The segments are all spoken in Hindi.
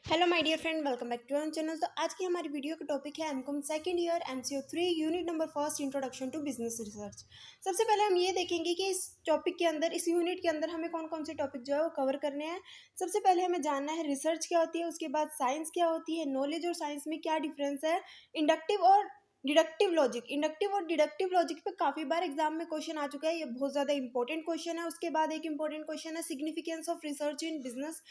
Hello my dear friend, welcome back to our channel. तो आज की हमारी वीडियो का टॉपिक है M Com second year MCO 3 unit number first introduction to business research. सबसे पहले हम ये देखेंगे कि इस टॉपिक के अंदर, इस यूनिट के अंदर हमें कौन कौन से टॉपिक जो है वो कवर करने हैं। सबसे पहले हमें जानना है रिसर्च क्या होती है, उसके बाद साइंस क्या होती है, नॉलेज और साइंस में क्या डिफरेंस है, इंडक्टिव और डिडक्टिव लॉजिक। इंडक्टिव और डिडक्टिव लॉजिक पे काफ़ी बार एग्जाम में क्वेश्चन आ चुका है, ये बहुत ज़्यादा इंपॉर्टेंट क्वेश्चन है। उसके बाद एक इंपॉर्टेंट क्वेश्चन है significance of research in business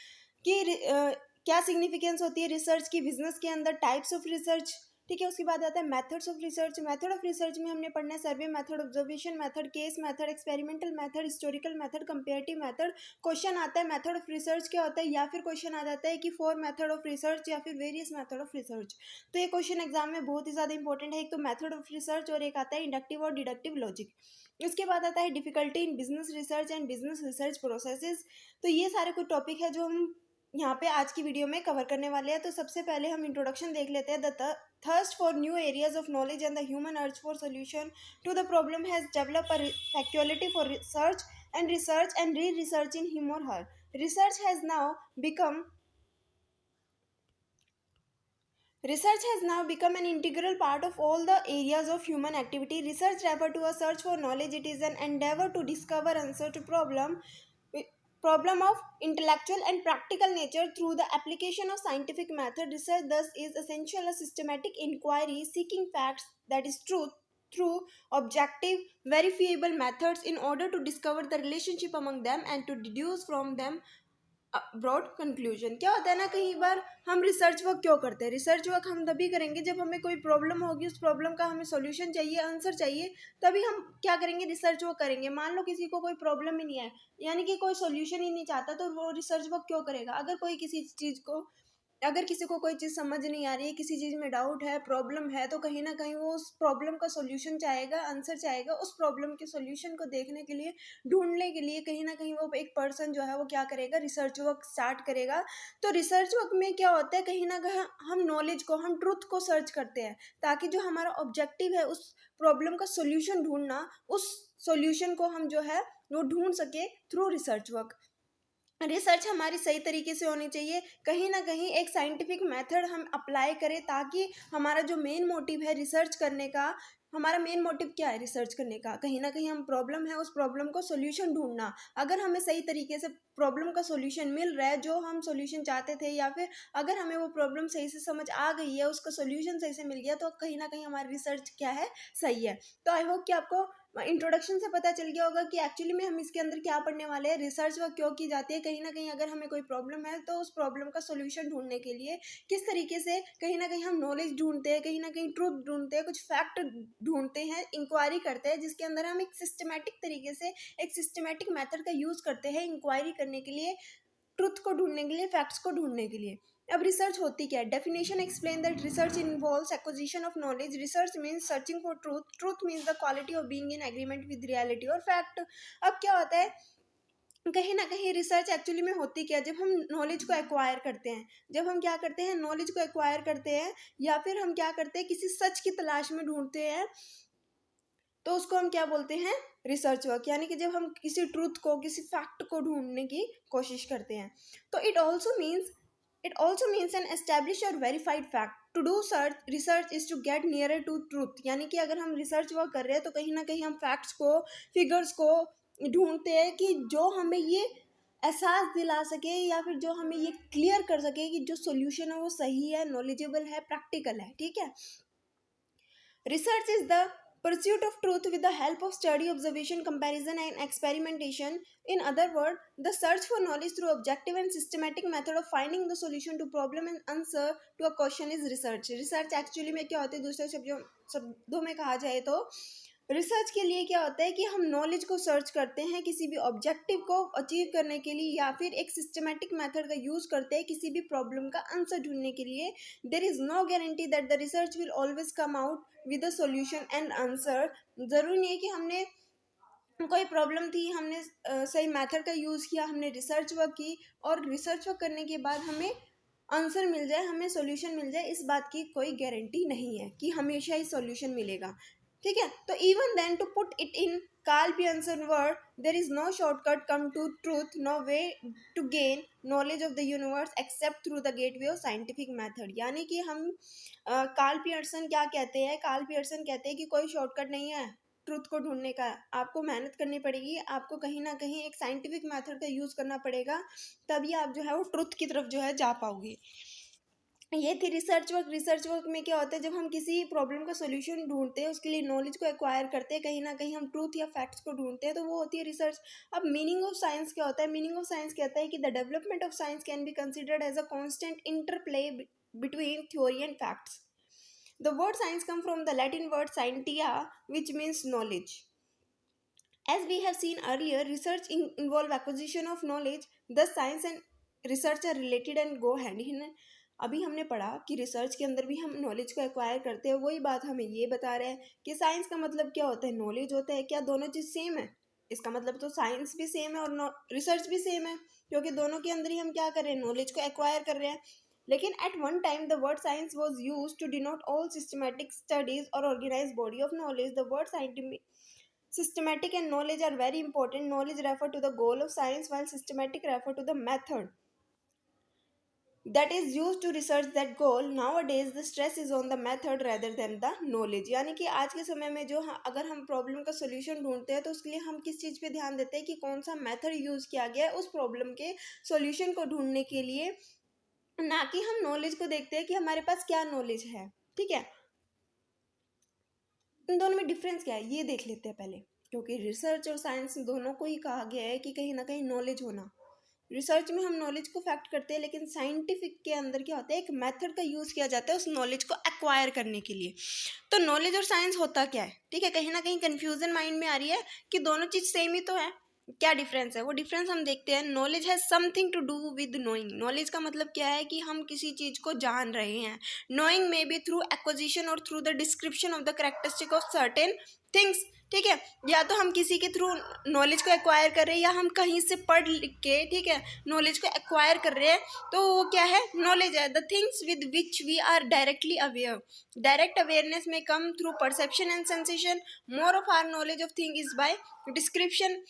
की क्या सिग्निफिकेंस होती है रिसर्च की बिजनेस के अंदर, टाइप्स ऑफ रिसर्च। ठीक है, उसके बाद आता है methods of research. Method of research में हमने पढ़ना है survey method, observation method, case method, experimental method, historical method, comparative method. Question आता है मेथड ऑफ रिसर्च क्या होता है, या फिर क्वेश्चन आ जाता है कि फोर मेथड ऑफ रिसर्च या फिर वेरियस मेथड ऑफ रिसर्च। तो ये क्वेश्चन एग्जाम में बहुत ही ज़्यादा इंपॉर्टेंट है। एक तो मेथड ऑफ रिसर्च और एक आता है इंडक्टिव और डिडक्टिव लॉजिक। इसके बाद आता है difficulty in business research and business research processes. तो ये सारे कुछ टॉपिक है जो हम यहाँ पे आज की वीडियो में कवर करने वाले हैं। तो सबसे पहले हम इंट्रोडक्शन देख लेते हैं। The thirst for new areas of knowledge and the human urge for solution to the problem has develop a factuality for research and re research in him और her. Research has now become Research has now become an integral part of all the areas of human activity. Research refers to a search for knowledge. It is an endeavor to discover answer to problem of intellectual and practical nature through the application of scientific method. Research thus is essential a systematic inquiry seeking facts, that is truth, through objective verifiable methods in order to discover the relationship among them and to deduce from them broad conclusion. क्या होता है ना, कई बार हम रिसर्च वर्क क्यों करते हैं, रिसर्च वर्क हम तभी करेंगे जब हमें कोई प्रॉब्लम होगी, उस प्रॉब्लम का हमें सॉल्यूशन चाहिए, आंसर चाहिए, तभी हम क्या करेंगे, रिसर्च वर्क करेंगे। मान लो किसी को कोई प्रॉब्लम ही नहीं है, यानी कि कोई सॉल्यूशन ही नहीं चाहता, तो वो रिसर्च वर्क क्यों करेगा। अगर किसी को कोई चीज़ समझ नहीं आ रही है, किसी चीज़ में डाउट है, प्रॉब्लम है, तो कहीं ना कहीं वो उस प्रॉब्लम का सॉल्यूशन चाहेगा, आंसर चाहेगा। उस प्रॉब्लम के सॉल्यूशन को देखने के लिए, ढूंढने के लिए कहीं ना कहीं वो एक पर्सन जो है वो क्या करेगा, रिसर्च वर्क स्टार्ट करेगा। तो रिसर्च वर्क में क्या होता है, कहीं ना कहीं हम नॉलेज को, हम ट्रुथ को सर्च करते हैं, ताकि जो हमारा ऑब्जेक्टिव है उस प्रॉब्लम का सॉल्यूशन ढूंढना, उस सॉल्यूशन को हम जो है वो ढूंढ सके थ्रू रिसर्च वर्क। रिसर्च हमारी सही तरीके से होनी चाहिए, कहीं ना कहीं एक साइंटिफिक मेथड हम अप्लाई करें, ताकि हमारा जो मेन मोटिव है रिसर्च करने का, हमारा मेन मोटिव क्या है रिसर्च करने का, कहीं ना कहीं हम प्रॉब्लम है, उस प्रॉब्लम को सॉल्यूशन ढूंढना। अगर हमें सही तरीके से प्रॉब्लम का सॉल्यूशन मिल रहा है, जो हम सॉल्यूशन चाहते थे, या फिर अगर हमें वो प्रॉब्लम सही से समझ आ गई है, उसका सॉल्यूशन सही से मिल गया, तो कहीं ना कहीं हमारी रिसर्च क्या है, सही है। तो आई होप कि आपको इंट्रोडक्शन से पता चल गया होगा कि एक्चुअली में हम इसके अंदर क्या पढ़ने वाले हैं, रिसर्च वर्क क्यों की जाती है। कहीं ना कहीं अगर हमें कोई प्रॉब्लम है, तो उस प्रॉब्लम का सॉल्यूशन ढूंढने के लिए किस तरीके से कहीं ना कहीं हम नॉलेज ढूंढते हैं, कहीं ना कहीं ट्रूथ ढूंढते हैं, कुछ फैक्ट ढूंढते हैं, इंक्वायरी करते हैं, जिसके अंदर हम एक सिस्टमेटिक तरीके से, एक सिस्टमेटिक मेथड का यूज़ करते हैं इंक्वायरी करने के लिए, ट्रुथ को ढूंढने के लिए, फैक्ट्स को ढूंढने के लिए। अब रिसर्च होती क्या है, definition explain that research involves acquisition of knowledge. Research means searching for truth, truth means the quality of being in agreement with reality और फैक्ट। अब क्या होता है, कहीं ना कहीं रिसर्च एक्चुअली में होती क्या है, जब हम नॉलेज को एक्वायर करते हैं, जब हम क्या करते हैं, नॉलेज को एक्वायर करते हैं, या फिर हम क्या करते हैं, किसी सच की तलाश में ढूंढते हैं, तो उसको हम क्या बोलते हैं, रिसर्च वर्क। यानी कि जब हम किसी ट्रूथ को, किसी फैक्ट को ढूंढने की कोशिश करते हैं। तो it also means an establish और verified fact. To do search research is to get nearer to truth. यानी कि अगर हम रिसर्च वर्क कर रहे हैं, तो कहीं ना कहीं हम फैक्ट्स को, फिगर्स को ढूंढते हैं, कि जो हमें ये एहसास दिला सके, या फिर जो हमें ये क्लियर कर सके कि जो सोल्यूशन है वो सही है, नॉलेजेबल है, प्रैक्टिकल है। ठीक है, research is the pursuit of truth with the help of study, observation, comparison, and experimentation. In other words, the search for knowledge through objective and systematic method of finding the solution to problem and answer to a question is research. Research actually में क्या होता है, दूसरे शब्दों में कहा जाए तो रिसर्च के लिए क्या होता है कि हम नॉलेज को सर्च करते हैं किसी भी ऑब्जेक्टिव को अचीव करने के लिए, या फिर एक सिस्टमेटिक मेथड का यूज करते हैं किसी भी प्रॉब्लम का आंसर ढूंढने के लिए। There is no guarantee that the research will always come out with a solution and answer. जरूरी नहीं है कि हमने कोई प्रॉब्लम थी, हमने सही मेथड का यूज़ किया, हमने रिसर्च वर्क की, और रिसर्च वर्क करने के बाद हमें आंसर मिल जाए, हमें सॉल्यूशन मिल जाए, इस बात की कोई गारंटी नहीं है कि हमेशा ही सॉल्यूशन मिलेगा। ठीक है। तो even then to put it in Karl Pearson word, there is no shortcut come to truth, no way to gain knowledge of the universe except through the gateway of scientific method. यानी कि हम कार्ल पियर्सन क्या कहते हैं, कार्ल पियर्सन कहते हैं कि कोई शॉर्टकट नहीं है ट्रुथ को ढूंढने का, आपको मेहनत करनी पड़ेगी, आपको कहीं ना कहीं एक साइंटिफिक मेथड का यूज़ करना पड़ेगा, तभी आप जो है वो ट्रुथ की तरफ जो है जा पाओगे। ये थी रिसर्च वर्क। रिसर्च वर्क में क्या होता है, जब हम किसी प्रॉब्लम का सोल्यूशन ढूंढते हैं, उसके लिए नॉलेज को एक्वायर करते हैं, कहीं ना कहीं हम ट्रूथ या फैक्ट्स को ढूंढते हैं, तो वो होती है रिसर्च। अब मीनिंग ऑफ साइंस क्या होता है, मीनिंग ऑफ साइंस कहता है कि the development of science can be considered as a constant interplay between theory and facts. The word science come from the Latin word scientia which means knowledge. As we have seen earlier, research involve acquisition of knowledge. Thus, science and research are related and go hand in hand. अभी हमने पढ़ा कि रिसर्च के अंदर भी हम नॉलेज को एक्वायर करते हैं, वही बात हमें ये बता रहे हैं कि साइंस का मतलब क्या होता है, नॉलेज होता है। क्या दोनों चीज़ सेम है? इसका मतलब तो साइंस भी सेम है और रिसर्च भी सेम है, क्योंकि दोनों के अंदर ही हम क्या कर रहे हैं, नॉलेज को एक्वायर कर रहे हैं। लेकिन at one time the word science was use to denote all systematic studies और organize body of knowledge. The word scientific systematic and knowledge are very important. Knowledge refer to the goal of science, while systematic refer to the method that is used to research that goal. Nowadays the stress is on the method rather than the knowledge. यानी कि आज के समय में जो अगर हम प्रॉब्लम का सोल्यूशन ढूंढते हैं, तो उसके लिए हम किस चीज़ पे ध्यान देते हैं कि कौन सा मेथड यूज़ किया गया है उस प्रॉब्लम के सोल्यूशन को ढूंढने के लिए, ना कि हम नॉलेज को देखते हैं कि हमारे पास क्या नॉलेज है। ठीक है, इन दोनों में डिफरेंस क्या है ये देख लेते हैं पहले, क्योंकि रिसर्च और साइंस दोनों को ही कहा गया है कि कहीं ना कहीं नॉलेज होना। रिसर्च में हम नॉलेज को फैक्ट करते हैं, लेकिन साइंटिफिक के अंदर क्या होता है, एक मेथड का यूज़ किया जाता है उस नॉलेज को एक्वायर करने के लिए। तो नॉलेज और साइंस होता क्या है? ठीक है, कहीं ना कहीं कन्फ्यूजन माइंड में आ रही है कि दोनों चीज़ सेम ही तो है, क्या डिफरेंस है? वो डिफरेंस हम देखते हैं। Knowledge has something to do with knowing. Knowledge का मतलब क्या है कि हम किसी चीज़ को जान रहे हैं। Knowing may be through acquisition और through the description of the characteristic of certain things. ठीक है, या तो हम किसी के थ्रू नॉलेज को एक्वायर कर रहे हैं, या हम कहीं से पढ़ लिख के, ठीक है, नॉलेज को एक्वायर कर रहे हैं, तो वो क्या है, नॉलेज है। The things with which we are directly aware. Direct awareness में come through perception and sensation. More of our knowledge of thing is by description.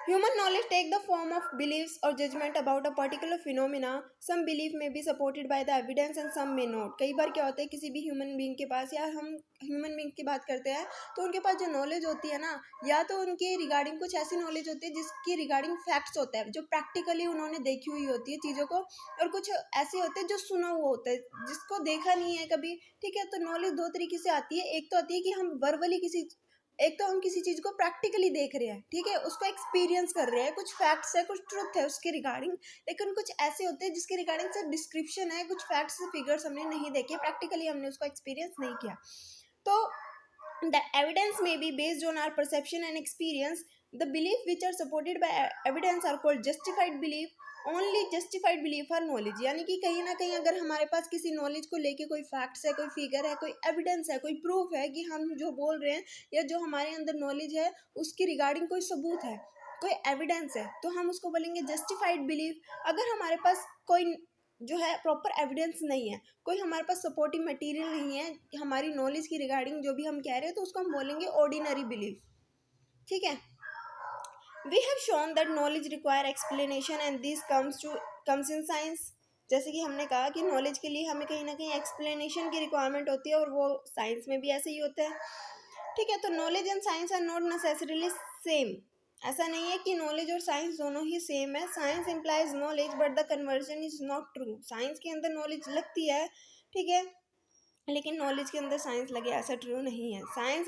Human knowledge take the form of beliefs or judgment about a particular phenomena. Some belief may be supported by the evidence and some may not. कई बार क्या होता है, किसी भी ह्यूमन बीइंग के पास, या हम ह्यूमन बीइंग की बात करते हैं, तो उनके पास जो नॉलेज होती है ना, या तो उनके रिगार्डिंग कुछ ऐसी नॉलेज होती है जिसकी रिगार्डिंग फैक्ट्स होता है, जो प्रैक्टिकली उन्होंने देखी हुई होती है चीज़ों को, और कुछ ऐसे होते हैं जो सुना हुआ होता है, जिसको देखा नहीं है कभी। ठीक है, तो नॉलेज दो तरीके से आती है। एक तो आती है कि हम वर्बली किसी, एक तो हम किसी चीज़ को प्रैक्टिकली देख रहे हैं, ठीक है, उसको एक्सपीरियंस कर रहे हैं, कुछ फैक्ट्स है, कुछ ट्रुथ है उसके रिगार्डिंग। लेकिन कुछ ऐसे होते हैं जिसके रिगार्डिंग सिर्फ डिस्क्रिप्शन है, कुछ फैक्ट्स फिगर्स हमने नहीं देखे, प्रैक्टिकली हमने उसको एक्सपीरियंस नहीं किया। तो द एविडेंस में be based on our perception and experience. The belief which are supported by evidence are called justified belief. Only justified belief are knowledge. यानी कि कहीं ना कहीं अगर हमारे पास किसी नॉलेज को लेके कोई फैक्ट्स है, कोई फिगर है, कोई एविडेंस है, कोई प्रूफ है कि हम जो बोल रहे हैं या जो हमारे अंदर नॉलेज है उसकी रिगार्डिंग कोई सबूत है, कोई एविडेंस है, तो हम उसको बोलेंगे जस्टिफाइड बिलीफ। अगर हमारे पास कोई जो है प्रॉपर एविडेंस नहीं है, कोई हमारे पास सपोर्टिव मटेरियल नहीं है हमारी नॉलेज की रिगार्डिंग जो भी हम कह रहे हैं, तो उसको हम बोलेंगे ऑर्डिनरी बिलीफ। ठीक है, we have shown that knowledge require explanation and this comes in science. जैसे कि हमने कहा कि नॉलेज के लिए हमें कहीं ना कहीं एक्सप्लेनेशन की रिक्वायरमेंट होती है, और वो साइंस में भी ऐसे ही होता है। ठीक है, तो knowledge and science are not necessarily same. ऐसा नहीं है कि नॉलेज और साइंस दोनों ही सेम है। Science implies knowledge but the conversion is not true. Science के अंदर नॉलेज लगती है, ठीक है, लेकिन नॉलेज के अंदर साइंस लगे, ऐसा ट्रू नहीं है। Science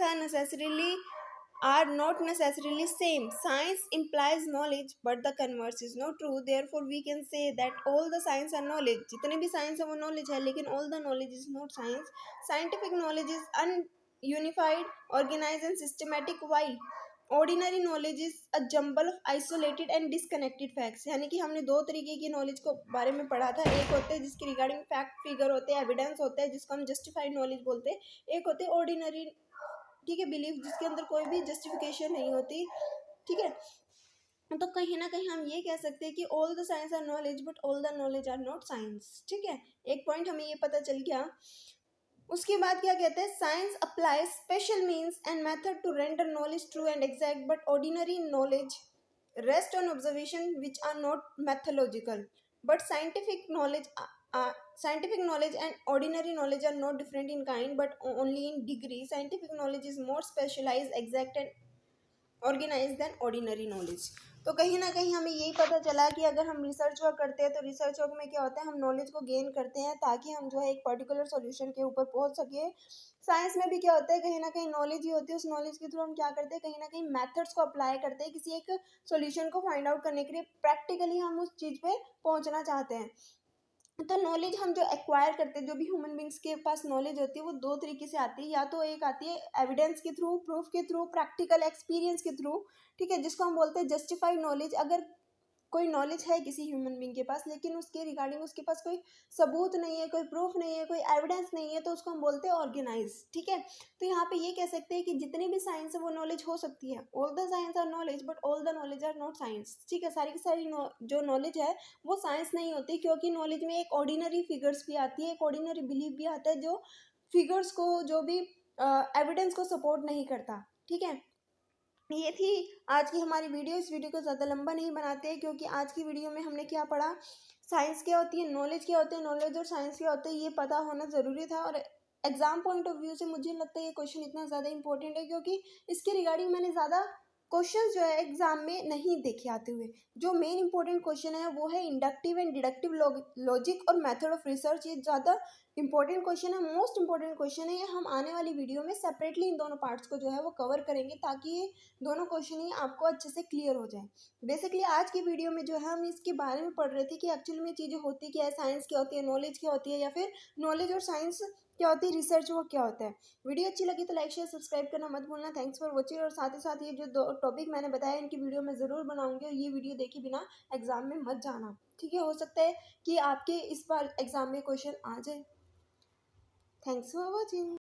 are not necessarily same. Science implies knowledge, but the converse is not true. Therefore, we can say that all the science are knowledge. जितने भी science है वो knowledge है, लेकिन all the knowledge is not science. Scientific knowledge is ununified, organized and systematic. Why? Ordinary knowledge is a jumble of isolated and disconnected facts. यानी कि हमने दो तरीके की नॉलेज को बारे में पढ़ा था। एक होते हैं जिसकी रिगार्डिंग फैक्ट फिगर होते हैं, एविडेंस होता है, जिसको हम जस्टिफाइड नॉलेज बोलते हैं। एक होते हैं ऑर्डिनरी, ठीक है, बिलीफ, जिसके अंदर कोई भी जस्टिफिकेशन नहीं होती। ठीक है, तो कहीं ना कहीं हम ये कह सकते हैं कि all the science are knowledge but all the knowledge are not science. ठीक है, एक पॉइंट हमें ये पता चल गया उसके बाद क्या कहते हैं, science apply special means and method to render knowledge true and exact, but ordinary knowledge rest on observation which are not methodological, but scientific knowledge and ordinary knowledge are not different in kind but only in degree. Scientific knowledge is more specialized, exact and organized than ordinary knowledge. तो कहीं ना कहीं हमें यही पता चला कि अगर हम रिसर्च वर्क करते हैं तो रिसर्च वर्क में क्या होता है, हम नॉलेज को गेन करते हैं ताकि हम जो है एक पर्टिकुलर सॉल्यूशन के ऊपर पहुंच सके। साइंस में भी क्या होता है, कहीं ना कहीं नॉलेज ही होती है, उस नॉलेज के थ्रू हम क्या करते हैं, कहीं ना कहीं मेथड्स को अप्लाई करते हैं किसी एक सॉल्यूशन को फाइंड आउट करने के लिए, प्रैक्टिकली हम उस चीज़ पे पहुंचना चाहते हैं। तो नॉलेज हम जो एक्वायर करते हैं, जो भी ह्यूमन बींग्स के पास नॉलेज होती है वो दो तरीके से आती है, या तो एक आती है एविडेंस के थ्रू, प्रूफ के थ्रू, प्रैक्टिकल एक्सपीरियंस के थ्रू, ठीक है, जिसको हम बोलते हैं जस्टिफाइड नॉलेज। अगर कोई नॉलेज है किसी ह्यूमन बींग के पास लेकिन उसके रिगार्डिंग उसके पास कोई सबूत नहीं है, कोई प्रूफ नहीं है, कोई एविडेंस नहीं है, तो उसको हम बोलते हैं ऑर्गेनाइज, ठीक है। तो यहाँ पे ये कह सकते हैं कि जितनी भी साइंस है वो नॉलेज हो सकती है, all the science are knowledge but all the knowledge are not science, ठीक है। सारी की सारी जो नॉलेज है वो साइंस नहीं होती, क्योंकि नॉलेज में एक ऑर्डिनरी फिगर्स भी आती है, एक ऑर्डिनरी बिलीफ भी आता है जो फिगर्स को, जो भी एविडेंस को सपोर्ट नहीं करता, ठीक है। ये थी आज की हमारी वीडियो। इस वीडियो को ज़्यादा लंबा नहीं बनाते हैं, क्योंकि आज की वीडियो में हमने क्या पढ़ा, साइंस क्या होती है, नॉलेज क्या होते हैं, नॉलेज और साइंस क्या होते हैं, ये पता होना ज़रूरी था। और एग्जाम पॉइंट ऑफ व्यू से मुझे लगता है ये क्वेश्चन इतना ज़्यादा इंपॉर्टेंट है, क्योंकि इसके रिगार्डिंग मैंने ज़्यादा क्वेश्चन जो है एग्जाम में नहीं देखे आते हुए। जो मेन इंपॉर्टेंट क्वेश्चन है वो है इंडक्टिव एंड डिडक्टिव लॉजिक और मेथड ऑफ रिसर्च। ये ज़्यादा इंपॉर्टेंट क्वेश्चन है, मोस्ट इंपॉर्टेंट क्वेश्चन है। ये हम आने वाली वीडियो में सेपरेटली इन दोनों पार्ट्स को जो है वो कवर करेंगे, ताकि ये दोनों क्वेश्चन ही आपको अच्छे से क्लियर हो जाए। बेसिकली आज की वीडियो में जो है हम इसके बारे में पढ़ रहे थे कि एक्चुअली में चीज़ें होती क्या है, साइंस क्या होती है, नॉलेज क्या होती है, या फिर नॉलेज और साइंस क्या होती है, रिसर्च वो क्या होता है। वीडियो अच्छी लगी तो लाइक शेयर सब्सक्राइब करना मत भूलना। Thanks for watching. और साथ ही साथ ये जो दो टॉपिक मैंने बताया इनकी वीडियो मैं ज़रूर बनाऊंगी, और ये वीडियो देखे बिना एग्जाम में मत जाना, ठीक है। हो सकता है कि आपके इस बार एग्जाम में क्वेश्चन आ जाए। Thanks for watching.